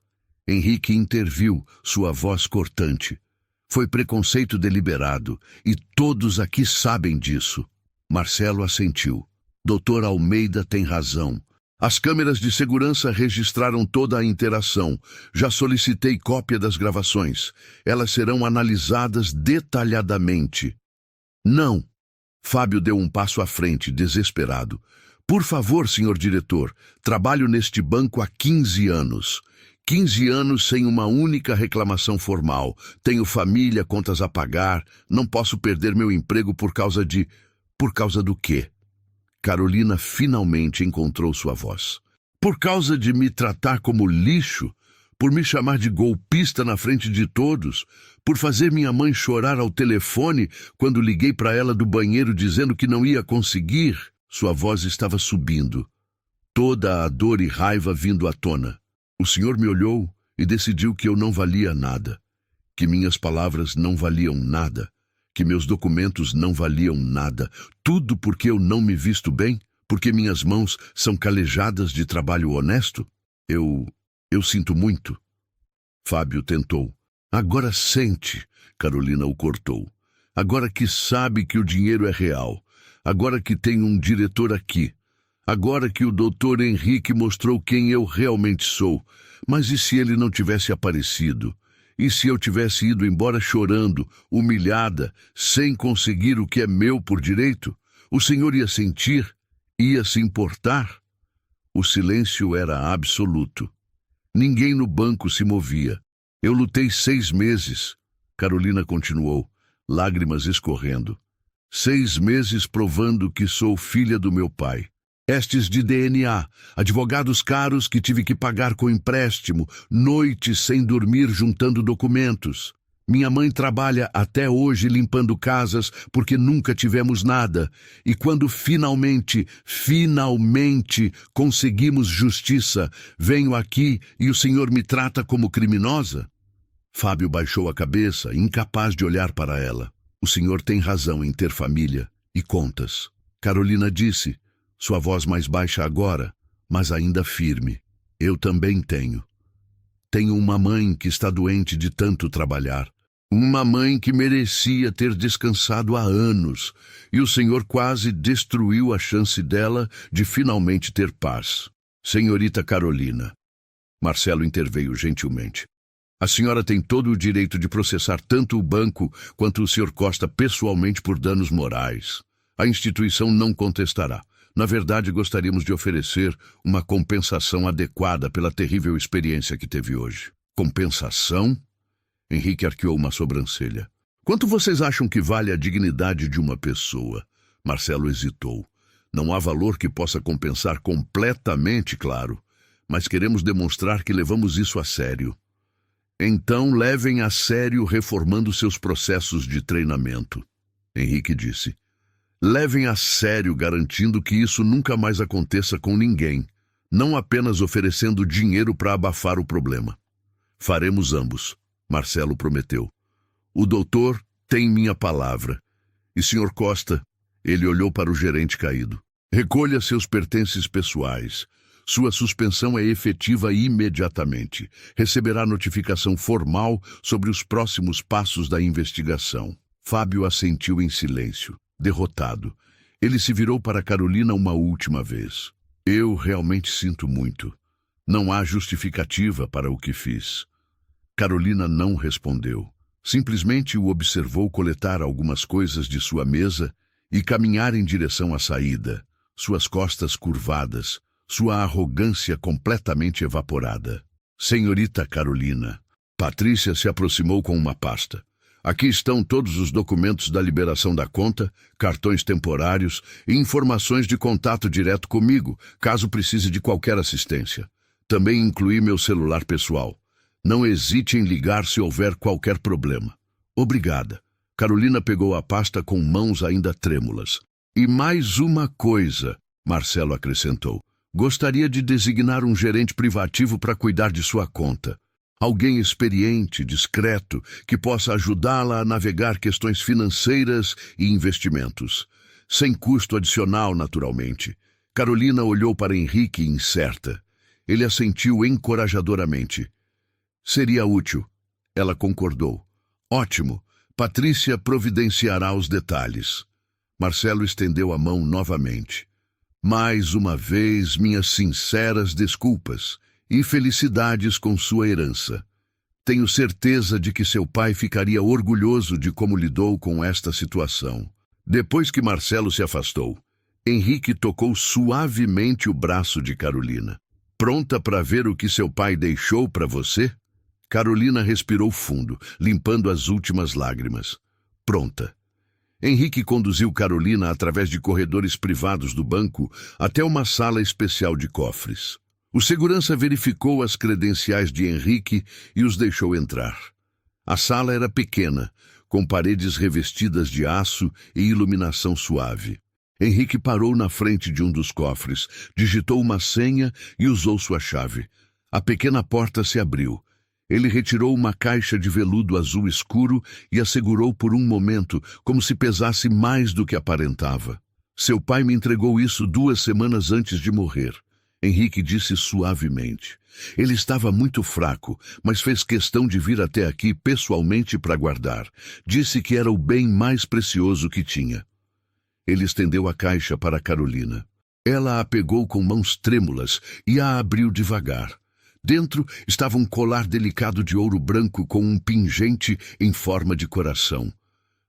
Henrique interviu, sua voz cortante. Foi preconceito deliberado, e todos aqui sabem disso. Marcelo assentiu. Doutor Almeida tem razão. As câmeras de segurança registraram toda a interação. Já solicitei cópia das gravações. Elas serão analisadas detalhadamente. Não. Fábio deu um passo à frente, desesperado. Por favor, senhor diretor, trabalho neste banco há 15 anos. 15 anos sem uma única reclamação formal. Tenho família, contas a pagar. Não posso perder meu emprego por causa de... Por causa do quê? Carolina finalmente encontrou sua voz. Por causa de me tratar como lixo? Por me chamar de golpista na frente de todos? Por fazer minha mãe chorar ao telefone quando liguei para ela do banheiro dizendo que não ia conseguir? Sua voz estava subindo, toda a dor e raiva vindo à tona. O senhor me olhou e decidiu que eu não valia nada, que minhas palavras não valiam nada, que meus documentos não valiam nada, tudo porque eu não me visto bem, porque minhas mãos são calejadas de trabalho honesto? Eu sinto muito. Fábio tentou. Agora sente, Carolina o cortou. Agora que sabe que o dinheiro é real. Agora que tem um diretor aqui. Agora que o doutor Henrique mostrou quem eu realmente sou. Mas e se ele não tivesse aparecido? E se eu tivesse ido embora chorando, humilhada, sem conseguir o que é meu por direito? O senhor ia sentir? Ia se importar? O silêncio era absoluto. Ninguém no banco se movia. Eu lutei 6 meses. Carolina continuou, lágrimas escorrendo. 6 meses provando que sou filha do meu pai. Testes de DNA, advogados caros que tive que pagar com empréstimo, noites sem dormir juntando documentos. Minha mãe trabalha até hoje limpando casas porque nunca tivemos nada. E quando finalmente conseguimos justiça, venho aqui e o senhor me trata como criminosa? Fábio baixou a cabeça, incapaz de olhar para ela. O senhor tem razão em ter família e contas. Carolina disse, sua voz mais baixa agora, mas ainda firme. Eu também tenho. Tenho uma mãe que está doente de tanto trabalhar. Uma mãe que merecia ter descansado há anos, e o senhor quase destruiu a chance dela de finalmente ter paz. Senhorita Carolina. Marcelo interveio gentilmente. A senhora tem todo o direito de processar tanto o banco quanto o Sr. Costa pessoalmente por danos morais. A instituição não contestará. Na verdade, gostaríamos de oferecer uma compensação adequada pela terrível experiência que teve hoje. Compensação? Henrique arqueou uma sobrancelha. Quanto vocês acham que vale a dignidade de uma pessoa? Marcelo hesitou. Não há valor que possa compensar completamente, claro, mas queremos demonstrar que levamos isso a sério. Então levem a sério reformando seus processos de treinamento. Henrique disse. Levem a sério garantindo que isso nunca mais aconteça com ninguém, não apenas oferecendo dinheiro para abafar o problema. Faremos ambos, Marcelo prometeu. O doutor tem minha palavra. E Sr. Costa, ele olhou para o gerente caído. Recolha seus pertences pessoais. Sua suspensão é efetiva imediatamente. Receberá notificação formal sobre os próximos passos da investigação. Fábio assentiu em silêncio, derrotado. Ele se virou para Carolina uma última vez. Eu realmente sinto muito. Não há justificativa para o que fiz. Carolina não respondeu. Simplesmente o observou coletar algumas coisas de sua mesa e caminhar em direção à saída, suas costas curvadas, sua arrogância completamente evaporada. Senhorita Carolina. Patrícia se aproximou com uma pasta. Aqui estão todos os documentos da liberação da conta, cartões temporários e informações de contato direto comigo, caso precise de qualquer assistência. Também incluí meu celular pessoal. Não hesite em ligar se houver qualquer problema. Obrigada. Carolina pegou a pasta com mãos ainda trêmulas. E mais uma coisa, Marcelo acrescentou. Gostaria de designar um gerente privativo para cuidar de sua conta. Alguém experiente, discreto, que possa ajudá-la a navegar questões financeiras e investimentos. Sem custo adicional, naturalmente. Carolina olhou para Henrique incerta. Ele assentiu encorajadoramente. Seria útil. Ela concordou. Ótimo. Patrícia providenciará os detalhes. Marcelo estendeu a mão novamente. Mais uma vez, minhas sinceras desculpas e felicidades com sua herança. Tenho certeza de que seu pai ficaria orgulhoso de como lidou com esta situação. Depois que Marcelo se afastou, Henrique tocou suavemente o braço de Carolina. Pronta para ver o que seu pai deixou para você? Carolina respirou fundo, limpando as últimas lágrimas. Pronta. Henrique conduziu Carolina através de corredores privados do banco até uma sala especial de cofres. O segurança verificou as credenciais de Henrique e os deixou entrar. A sala era pequena, com paredes revestidas de aço e iluminação suave. Henrique parou na frente de um dos cofres, digitou uma senha e usou sua chave. A pequena porta se abriu. Ele retirou uma caixa de veludo azul escuro e a segurou por um momento, como se pesasse mais do que aparentava. Seu pai me entregou isso 2 semanas antes de morrer. Henrique disse suavemente. Ele estava muito fraco, mas fez questão de vir até aqui pessoalmente para guardar. Disse que era o bem mais precioso que tinha. Ele estendeu a caixa para Carolina. Ela a pegou com mãos trêmulas e a abriu devagar. Dentro estava um colar delicado de ouro branco com um pingente em forma de coração.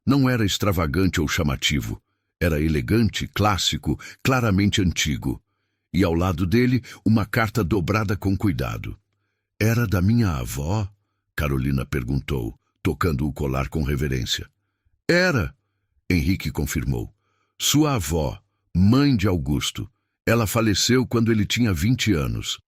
Não era extravagante ou chamativo. Era elegante, clássico, claramente antigo. E ao lado dele, uma carta dobrada com cuidado. Era da minha avó? Carolina perguntou, tocando o colar com reverência. Era, Henrique confirmou. Sua avó, mãe de Augusto. Ela faleceu quando ele tinha 20 anos.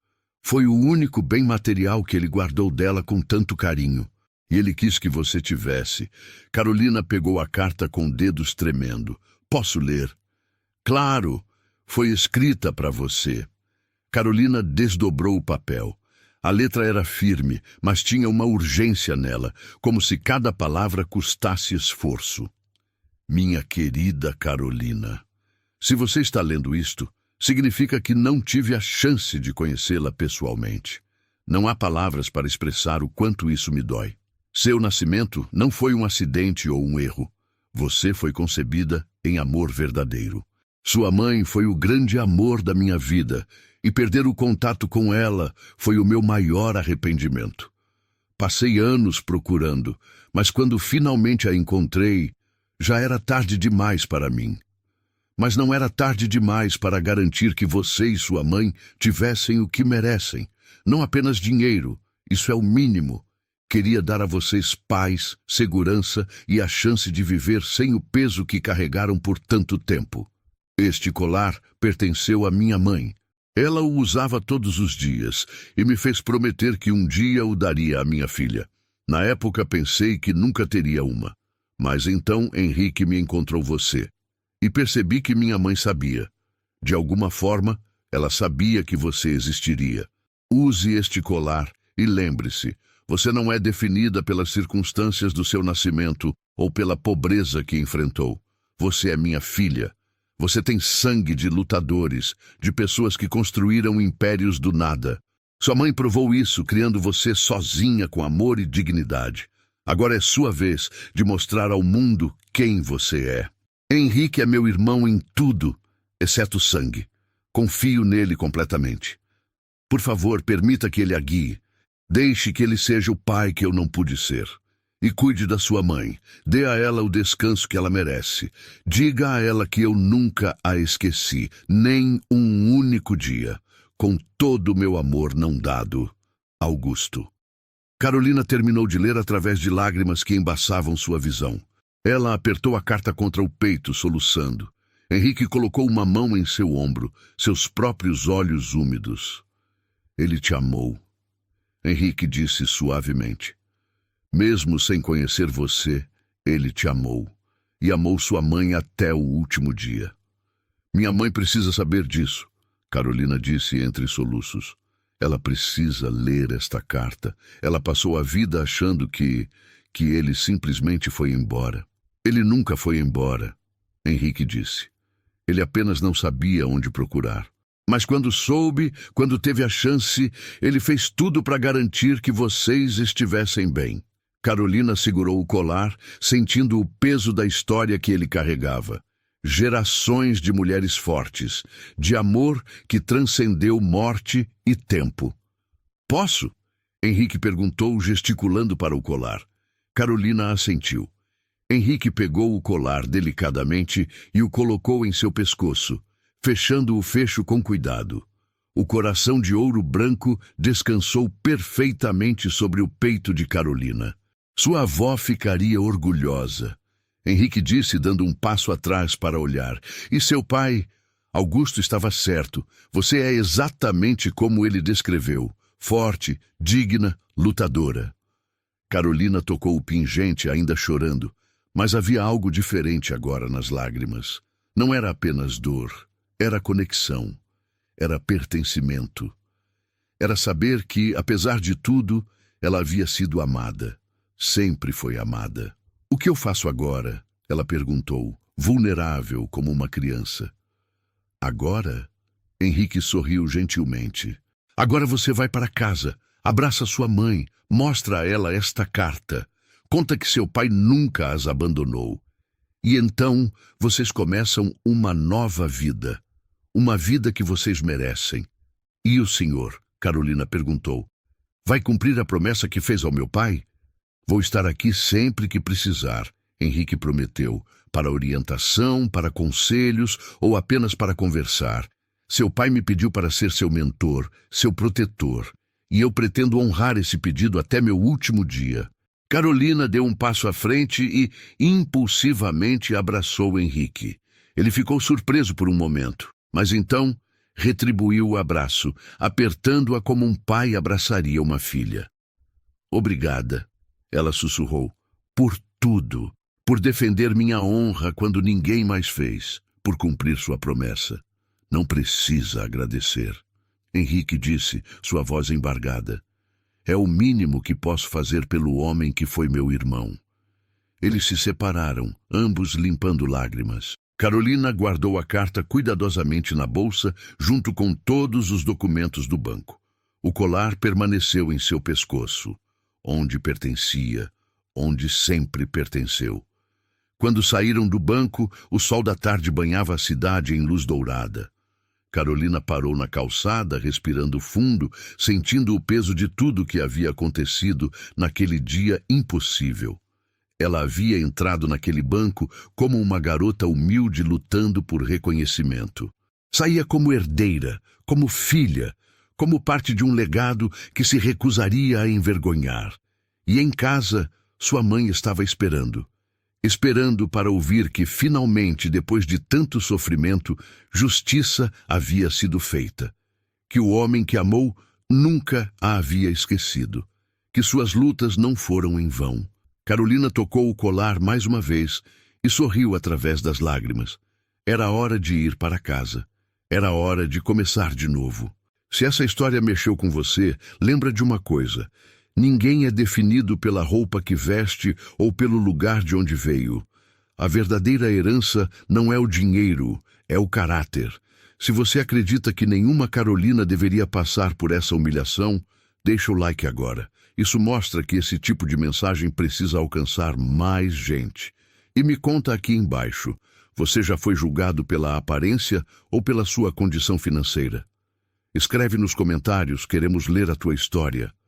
Foi o único bem material que ele guardou dela com tanto carinho. E ele quis que você tivesse. Carolina pegou a carta com dedos tremendo. Posso ler? Claro, foi escrita para você. Carolina desdobrou o papel. A letra era firme, mas tinha uma urgência nela, como se cada palavra custasse esforço. Minha querida Carolina, se você está lendo isto, significa que não tive a chance de conhecê-la pessoalmente. Não há palavras para expressar o quanto isso me dói. Seu nascimento não foi um acidente ou um erro. Você foi concebida em amor verdadeiro. Sua mãe foi o grande amor da minha vida, e perder o contato com ela foi o meu maior arrependimento. Passei anos procurando, mas quando finalmente a encontrei, já era tarde demais para mim. Mas não era tarde demais para garantir que você e sua mãe tivessem o que merecem. Não apenas dinheiro, isso é o mínimo. Queria dar a vocês paz, segurança e a chance de viver sem o peso que carregaram por tanto tempo. Este colar pertenceu à minha mãe. Ela o usava todos os dias e me fez prometer que um dia o daria à minha filha. Na época pensei que nunca teria uma. Mas então Henrique me encontrou você. E percebi que minha mãe sabia. De alguma forma, ela sabia que você existiria. Use este colar e lembre-se, você não é definida pelas circunstâncias do seu nascimento ou pela pobreza que enfrentou. Você é minha filha. Você tem sangue de lutadores, de pessoas que construíram impérios do nada. Sua mãe provou isso, criando você sozinha com amor e dignidade. Agora é sua vez de mostrar ao mundo quem você é. Henrique é meu irmão em tudo, exceto sangue. Confio nele completamente. Por favor, permita que ele a guie. Deixe que ele seja o pai que eu não pude ser. E cuide da sua mãe. Dê a ela o descanso que ela merece. Diga a ela que eu nunca a esqueci, nem um único dia. Com todo o meu amor não dado. Augusto. Carolina terminou de ler através de lágrimas que embaçavam sua visão. Ela apertou a carta contra o peito, soluçando. Henrique colocou uma mão em seu ombro, seus próprios olhos úmidos. Ele te amou. Henrique disse suavemente. Mesmo sem conhecer você, ele te amou. E amou sua mãe até o último dia. Minha mãe precisa saber disso, Carolina disse entre soluços. Ela precisa ler esta carta. Ela passou a vida achando que ele simplesmente foi embora. Ele nunca foi embora, Henrique disse. Ele apenas não sabia onde procurar. Mas quando soube, quando teve a chance, ele fez tudo para garantir que vocês estivessem bem. Carolina segurou o colar, sentindo o peso da história que ele carregava. Gerações de mulheres fortes, de amor que transcendeu morte e tempo. Posso? Henrique perguntou, gesticulando para o colar. Carolina assentiu. Henrique pegou o colar delicadamente e o colocou em seu pescoço, fechando o fecho com cuidado. O coração de ouro branco descansou perfeitamente sobre o peito de Carolina. Sua avó ficaria orgulhosa. Henrique disse, dando um passo atrás para olhar. E seu pai? Augusto estava certo. Você é exatamente como ele descreveu. Forte, digna, lutadora. Carolina tocou o pingente, ainda chorando. Mas havia algo diferente agora nas lágrimas. Não era apenas dor. Era conexão. Era pertencimento. Era saber que, apesar de tudo, ela havia sido amada. Sempre foi amada. O que eu faço agora? Ela perguntou, vulnerável como uma criança. Agora? Henrique sorriu gentilmente. Agora você vai para casa, abraça sua mãe, mostra a ela esta carta. Conta que seu pai nunca as abandonou. E então vocês começam uma nova vida. Uma vida que vocês merecem. E o senhor? Carolina perguntou. Vai cumprir a promessa que fez ao meu pai? Vou estar aqui sempre que precisar, Henrique prometeu, para orientação, para conselhos ou apenas para conversar. Seu pai me pediu para ser seu mentor, seu protetor, e eu pretendo honrar esse pedido até meu último dia. Carolina deu um passo à frente e, impulsivamente, abraçou Henrique. Ele ficou surpreso por um momento, mas então retribuiu o abraço, apertando-a como um pai abraçaria uma filha. Obrigada. Ela sussurrou, por tudo, por defender minha honra quando ninguém mais fez, por cumprir sua promessa. Não precisa agradecer. Henrique disse, sua voz embargada. É o mínimo que posso fazer pelo homem que foi meu irmão. Eles se separaram, ambos limpando lágrimas. Carolina guardou a carta cuidadosamente na bolsa, junto com todos os documentos do banco. O colar permaneceu em seu pescoço. Onde pertencia, onde sempre pertenceu. Quando saíram do banco, o sol da tarde banhava a cidade em luz dourada. Carolina parou na calçada, respirando fundo, sentindo o peso de tudo que havia acontecido naquele dia impossível. Ela havia entrado naquele banco como uma garota humilde lutando por reconhecimento. Saía como herdeira, como filha, como parte de um legado que se recusaria a envergonhar. E em casa, sua mãe estava esperando. Esperando para ouvir que, finalmente, depois de tanto sofrimento, justiça havia sido feita. que o homem que amou nunca a havia esquecido, que suas lutas não foram em vão. Carolina tocou o colar mais uma vez e sorriu através das lágrimas. Era hora de ir para casa. Era hora de começar de novo. Se essa história mexeu com você, lembra de uma coisa: ninguém é definido pela roupa que veste ou pelo lugar de onde veio. A verdadeira herança não é o dinheiro, é o caráter. Se você acredita que nenhuma Carolina deveria passar por essa humilhação, deixa o like agora. Isso mostra que esse tipo de mensagem precisa alcançar mais gente. E me conta aqui embaixo, você já foi julgado pela aparência ou pela sua condição financeira? Escreve nos comentários, queremos ler a tua história.